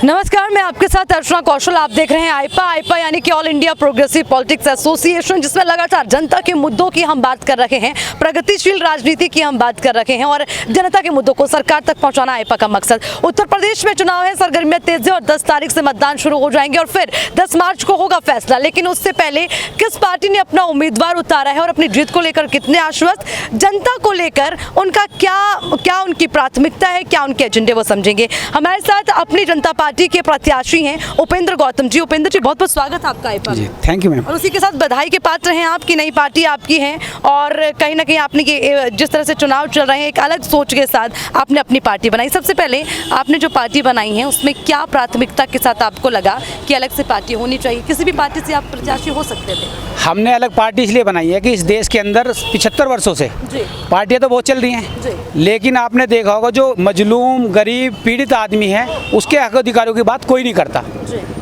नमस्कार, मैं आपके साथ अर्चना कौशल। आप देख रहे हैं आईपा यानी कि all India progressive politics association, जिसमें लगातार जनता के मुद्दों की हम बात कर रहे हैं, प्रगतिशील राजनीति की हम बात कर रहे हैं और जनता के मुद्दों को सरकार तक पहुंचाना आईपा का मकसद। उत्तर प्रदेश में चुनाव है, सरगर्मियां तेज है और 10 तारीख से मतदान शुरू हो जाएंगे और फिर 10 मार्च को होगा फैसला। लेकिन उससे पहले किस पार्टी ने अपना उम्मीदवार उतारा है और अपनी जीत को लेकर कितने आश्वस्त, जनता को लेकर उनका क्या उनकी प्राथमिकता है, क्या उनके एजेंडे, वो समझेंगे। हमारे साथ अपनी जनता पार्टी के प्रत्याशी हैं उपेंद्र गौतम जी। उपेंद्र जी, बहुत बहुत स्वागत आपका आईपा में। Thank you ma'am. और उसी के साथ बधाई के पात्र हैं आपकी, नई पार्टी आपकी है और कहीं ना कहीं आपने जिस तरह से चुनाव चल रहे हैं, एक अलग सोच के साथ आपने अपनी पार्टी बनाई। सबसे पहले आपने जो पार्टी बनाई है उसमें क्या प्राथमिकता के साथ आपको लगा कि अलग से पार्टी होनी चाहिए? किसी भी पार्टी से आप प्रत्याशी हो सकते थे। हमने अलग पार्टी इसलिए बनाई है कि इस देश के अंदर 75 वर्षों से पार्टियां तो बहुत चल रही हैं, लेकिन आपने देखा होगा जो मजलूम, गरीब, पीड़ित आदमी है उसके हक अधिकारों की बात कोई नहीं करता।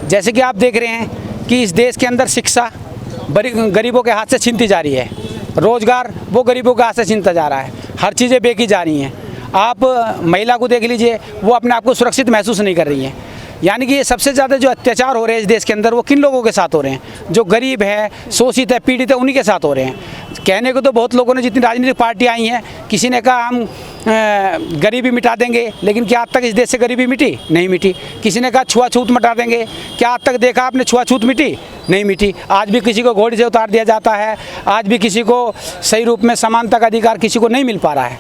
जैसे कि आप देख रहे हैं कि इस देश के अंदर शिक्षा गरीबों के हाथ से छीनती जा रही है, रोजगार वो गरीबों के हाथ से छीनता जा रहा है, हर चीज़ें बेकी जा रही हैं। आप महिला को देख लीजिए, वो अपने आप को सुरक्षित महसूस नहीं कर रही है। यानी कि ये सबसे ज़्यादा जो अत्याचार हो रहे हैं इस देश के अंदर, वो किन लोगों के साथ हो रहे हैं? जो गरीब है, शोषित है, पीड़ित है, उन्हीं के साथ हो रहे हैं। कहने को तो बहुत लोगों ने, जितनी राजनीतिक पार्टियां आई हैं, किसी ने कहा हम गरीबी मिटा देंगे, लेकिन क्या आज तक इस देश से गरीबी मिटी? नहीं मिटी। किसी ने कहा छुआछूत मिटा देंगे, क्या आज तक देखा आपने छुआछूत मिटी? नहीं मिटी। आज भी किसी को घोड़े से उतार दिया जाता है, आज भी किसी को सही रूप में समानता का अधिकार किसी को नहीं मिल पा रहा है।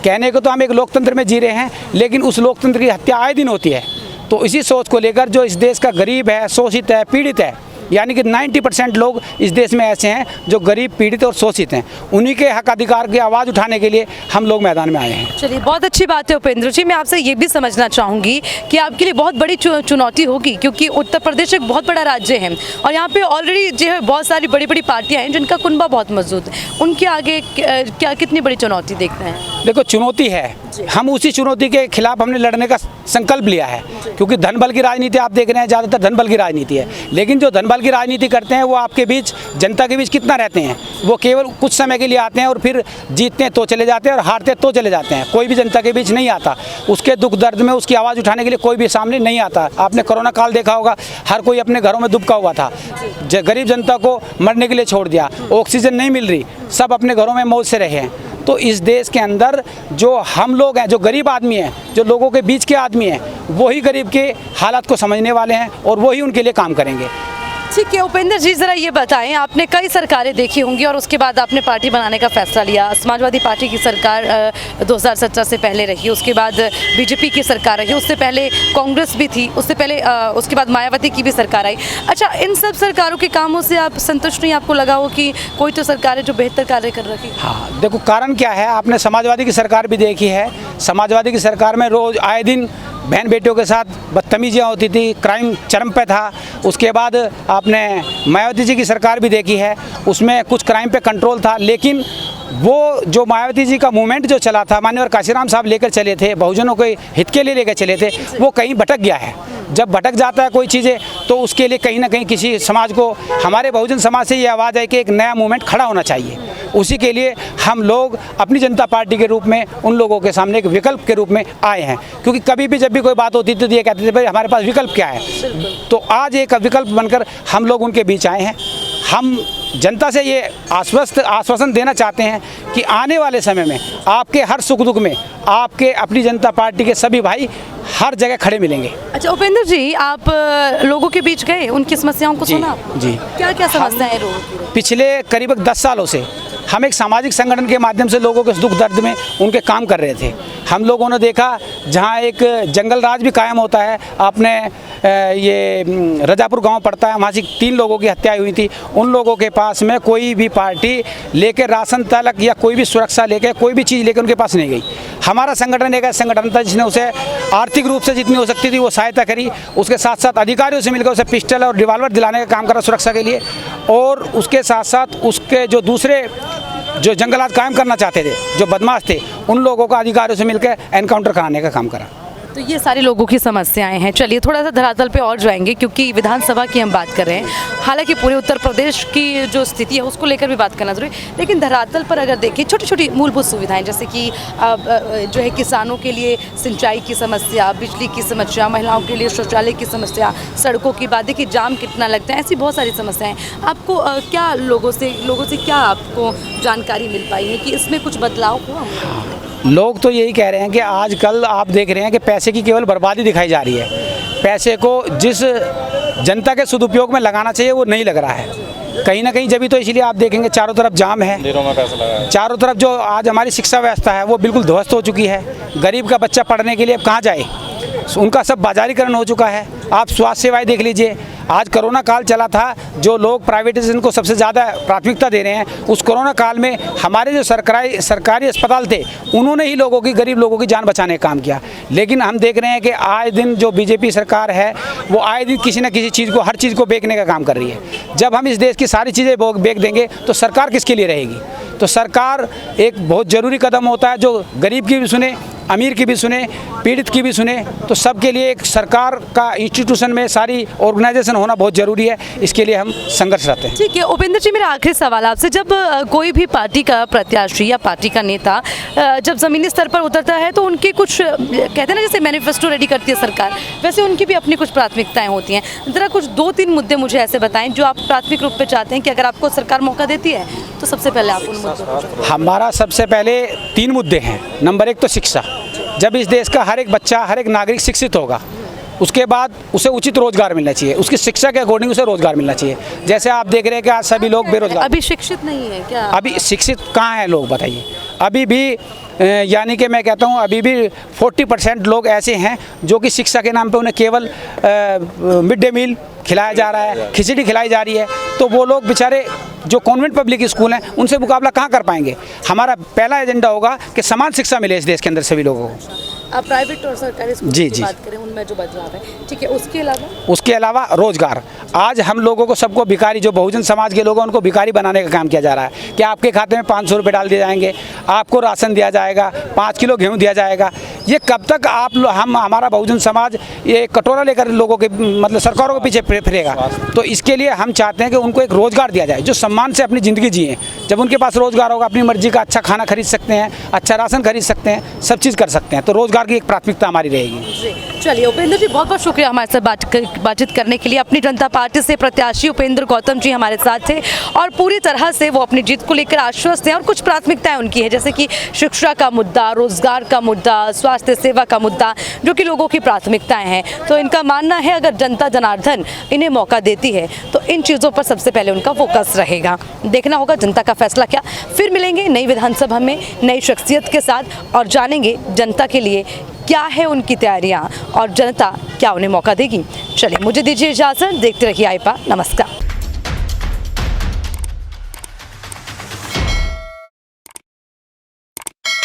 कहने को तो हम एक लोकतंत्र में जी रहे हैं, लेकिन उस लोकतंत्र की हत्या आए दिन होती है। तो इसी सोच को लेकर जो इस देश का गरीब है, शोषित है, पीड़ित है, यानी कि 90% लोग इस देश में ऐसे हैं जो गरीब, पीड़ित और शोषित हैं, उन्हीं के हक अधिकार की आवाज़ उठाने के लिए हम लोग मैदान में आए हैं। चलिए, बहुत अच्छी बात है उपेंद्र जी। मैं आपसे ये भी समझना चाहूँगी कि आपके लिए बहुत बड़ी चुनौती होगी, क्योंकि उत्तर प्रदेश एक बहुत बड़ा राज्य है और यहाँ पे ऑलरेडी जो है बहुत सारी बड़ी बड़ी पार्टियाँ हैं जिनका कुनबा बहुत मजबूत है। उनके आगे क्या कितनी बड़ी चुनौती देखते हैं? देखो, चुनौती है, हम उसी चुनौती के खिलाफ हमने लड़ने का संकल्प लिया है, क्योंकि धन बल की राजनीति आप देख रहे हैं, ज़्यादातर धन बल की राजनीति है। लेकिन जो धन बल की राजनीति करते हैं वो आपके बीच, जनता के बीच कितना रहते हैं? वो केवल कुछ समय के लिए आते हैं और फिर जीतते हैं तो चले जाते हैं और हारते तो चले जाते हैं। कोई भी जनता के बीच नहीं आता, उसके दुख दर्द में उसकी आवाज़ उठाने के लिए कोई भी सामने नहीं आता। आपने कोरोना काल देखा होगा, हर कोई अपने घरों में दुबका हुआ था, गरीब जनता को मरने के लिए छोड़ दिया, ऑक्सीजन नहीं मिल रही, सब अपने घरों में मौज से रहे हैं। तो इस देश के अंदर जो हम लोग हैं, जो गरीब आदमी हैं, जो लोगों के बीच के आदमी हैं, वही गरीब के हालात को समझने वाले हैं और वही उनके लिए काम करेंगे। ठीक है उपेंद्र जी, ज़रा ये बताएं, आपने कई सरकारें देखी होंगी और उसके बाद आपने पार्टी बनाने का फैसला लिया। समाजवादी पार्टी की सरकार 2017 से पहले रही, उसके बाद बीजेपी की सरकार रही, उससे पहले कांग्रेस भी थी, उससे पहले उसके बाद मायावती की भी सरकार आई। अच्छा, इन सब सरकारों के कामों से आप संतुष्ट नहीं? आपको लगा हो कि कोई तो सरकार है जो बेहतर कार्य कर रही है? हाँ, देखो, कारण क्या है, आपने समाजवादी की सरकार भी देखी है। समाजवादी की सरकार में रोज़ आए दिन बहन बेटियों के साथ बदतमीजियाँ होती थी, क्राइम चरम पे था। उसके बाद आपने मायावती जी की सरकार भी देखी है, उसमें कुछ क्राइम पे कंट्रोल था, लेकिन वो जो मायावती जी का मूवमेंट जो चला था, माननीय काशीराम साहब लेकर चले थे, बहुजनों के हित के लिए लेकर चले थे, वो कहीं भटक गया है। जब भटक जाता है कोई चीज़ें, तो उसके लिए कहीं ना कहीं किसी समाज को, हमारे बहुजन समाज से ये आवाज़ है कि एक नया मूवमेंट खड़ा होना चाहिए। उसी के लिए हम लोग अपनी जनता पार्टी के रूप में उन लोगों के सामने एक विकल्प के रूप में आए हैं, क्योंकि कभी भी जब भी कोई बात होती थी तो ये कहते थे भाई हमारे पास विकल्प क्या है। तो आज एक विकल्प बनकर हम लोग उनके बीच आए हैं। हम जनता से ये आश्वासन देना चाहते हैं कि आने वाले समय में आपके हर सुख दुख में आपके अपनी जनता पार्टी के सभी भाई हर जगह खड़े मिलेंगे। अच्छा उपेंद्र जी, आप लोगों के बीच गए, उनकी समस्याओं को सुना? जी। क्या क्या समस्याएं लोगों की? पिछले करीब 10 सालों से हम एक सामाजिक संगठन के माध्यम से लोगों के दुख दर्द में उनके काम कर रहे थे। हम लोगों ने देखा जहाँ एक जंगल राज भी कायम होता है, आपने ये रजापुर गांव पड़ता है, वहाँ से 3 लोगों की हत्या हुई थी। उन लोगों के पास में कोई भी पार्टी लेकर राशन तलक या कोई भी सुरक्षा लेकर, कोई भी चीज़ लेकर उनके पास नहीं गई। हमारा संगठन एक ऐसा संगठन था जिसने उसे आर्थिक रूप से जितनी हो सकती थी वो सहायता करी, उसके साथ साथ अधिकारियों से मिलकर उसे पिस्टल और रिवॉल्वर दिलाने का काम करा सुरक्षा के लिए, और उसके साथ साथ उसके जो दूसरे जो जंगलात कायम करना चाहते थे, जो बदमाश थे, उन लोगों का अधिकारियों से मिलकर एनकाउंटर कराने का काम करा। तो ये सारे लोगों की समस्याएं हैं। चलिए थोड़ा सा धरातल पे और जाएंगे, क्योंकि विधानसभा की हम बात कर रहे हैं। हालांकि पूरे उत्तर प्रदेश की जो स्थिति है उसको लेकर भी बात करना जरूरी, लेकिन धरातल पर अगर देखिए छोटी छोटी मूलभूत सुविधाएं, जैसे कि जो है किसानों के लिए सिंचाई की समस्या, बिजली की समस्या, महिलाओं के लिए शौचालय की समस्या, सड़कों की बात, देखिए जाम कितना लगता है, ऐसी बहुत सारी समस्याएं। आपको क्या लोगों से क्या आपको जानकारी मिल पाई है कि इसमें कुछ बदलाव हुआ? लोग तो यही कह रहे हैं कि आजकल आप देख रहे हैं कि पैसे की केवल बर्बादी दिखाई जा रही है। पैसे को जिस जनता के सदुपयोग में लगाना चाहिए वो नहीं लग रहा है कहीं ना कहीं। जब भी तो इसलिए आप देखेंगे चारों तरफ जाम है, चारों तरफ जो आज हमारी शिक्षा व्यवस्था है वो बिल्कुल ध्वस्त हो चुकी है। गरीब का बच्चा पढ़ने के लिए अब कहाँ जाए, उनका सब बाजारीकरण हो चुका है। आप स्वास्थ्य सेवाएं देख लीजिए, आज कोरोना काल चला था, जो लोग प्राइवेटाइजेशन को सबसे ज़्यादा प्राथमिकता दे रहे हैं, उस कोरोना काल में हमारे जो सरकारी अस्पताल थे उन्होंने ही लोगों की, गरीब लोगों की जान बचाने का काम किया। लेकिन हम देख रहे हैं कि आए दिन जो बीजेपी सरकार है वो आए दिन किसी न किसी चीज़ को, हर चीज़ को बेचने का काम कर रही है। जब हम इस देश की सारी चीज़ें बेच देंगे तो सरकार किसके लिए रहेगी? तो सरकार एक बहुत ज़रूरी कदम होता है जो गरीब की भी सुने, अमीर की भी सुने, पीड़ित की भी सुने। तो सबके लिए एक सरकार का इंस्टीट्यूशन में सारी ऑर्गेनाइजेशन होना बहुत ज़रूरी है। इसके लिए हम संघर्षरत हैं। ठीक है उपेंद्र जी, मेरा आखिरी सवाल आपसे, जब कोई भी पार्टी का प्रत्याशी या पार्टी का नेता जब ज़मीनी स्तर पर उतरता है तो उनके कुछ कहते हैं ना, जैसे मैनिफेस्टो रेडी करती है सरकार, वैसे उनकी भी अपनी कुछ प्राथमिकताएं होती हैं। ज़रा कुछ 2-3 मुद्दे मुझे ऐसे बताएं जो आप प्राथमिक रूप पे चाहते हैं कि अगर आपको सरकार मौका देती है तो सबसे पहले आप उन मुद्दों। हमारा सबसे पहले 3 मुद्दे हैं। नंबर 1 तो शिक्षा। जब इस देश का हर एक बच्चा, हर एक नागरिक शिक्षित होगा, उसके बाद उसे उचित रोजगार मिलना चाहिए, उसकी शिक्षा के अकॉर्डिंग उसे रोजगार मिलना चाहिए। जैसे आप देख रहे हैं कि आज सभी लोग बेरोजगार। अभी शिक्षित नहीं है क्या? अभी शिक्षित कहाँ हैं लोग, बताइए? अभी भी यानी कि मैं कहता हूँ अभी भी 40% लोग ऐसे हैं जो कि शिक्षा के नाम पे उन्हें केवल मिड डे मील खिलाया जा रहा है, खिचड़ी खिलाई जा रही है। तो वो लोग बेचारे जो कॉन्वेंट पब्लिक स्कूल हैं उनसे मुकाबला कहाँ कर पाएंगे? हमारा पहला एजेंडा होगा कि समान शिक्षा मिले इस देश के अंदर सभी लोगों को। आप प्राइवेट और सरकारी स्कूल जी, की बात करें, उनमें जो बदलाव है, ठीक है। उसके अलावा रोजगार। आज हम लोगों को सबको भिखारी, जो बहुजन समाज के लोग हैं उनको भिखारी बनाने का काम किया जा रहा है कि आपके खाते में 500 रुपये डाल दिए जाएंगे, आपको राशन दिया जाएगा, 5 किलो गेहूँ दिया जाएगा। ये कब तक हमारा बहुजन समाज ये कटोरा लेकर लोगों के, मतलब सरकारों के पीछे फिरेगा? तो इसके लिए हम चाहते हैं कि उनको एक रोजगार दिया जाए, जो सम्मान से अपनी ज़िंदगी जिए। जब उनके पास रोजगार होगा, अपनी मर्जी का अच्छा खाना खरीद सकते हैं, अच्छा राशन खरीद सकते हैं, सब चीज़ कर सकते हैं। तो रोजगार की एक प्राथमिकता हमारी रहेगी। चलिए उपेंद्र जी, बहुत बहुत शुक्रिया हमारे साथ बातचीत करने के लिए। अपनी जनता पार्टी से प्रत्याशी उपेंद्र गौतम जी हमारे साथ थे और पूरी तरह से वो अपनी जीत को लेकर आश्वस्त हैं और कुछ प्राथमिकताएं उनकी है, जैसे कि शिक्षा का मुद्दा, रोजगार का मुद्दा, स्वास्थ्य सेवा का मुद्दा, जो कि लोगों की प्राथमिकताएं हैं। तो इनका मानना है अगर जनता जनार्दन इन्हें मौका देती है तो इन चीज़ों पर सबसे पहले उनका फोकस रहेगा। देखना होगा जनता का फैसला क्या। फिर मिलेंगे नई विधानसभा में नई शख्सियत के साथ और जानेंगे जनता के लिए क्या है उनकी तैयारियां और जनता क्या उन्हें मौका देगी। चलिए मुझे दीजिए इजाज़त, देखते रहिए आइपा। नमस्कार।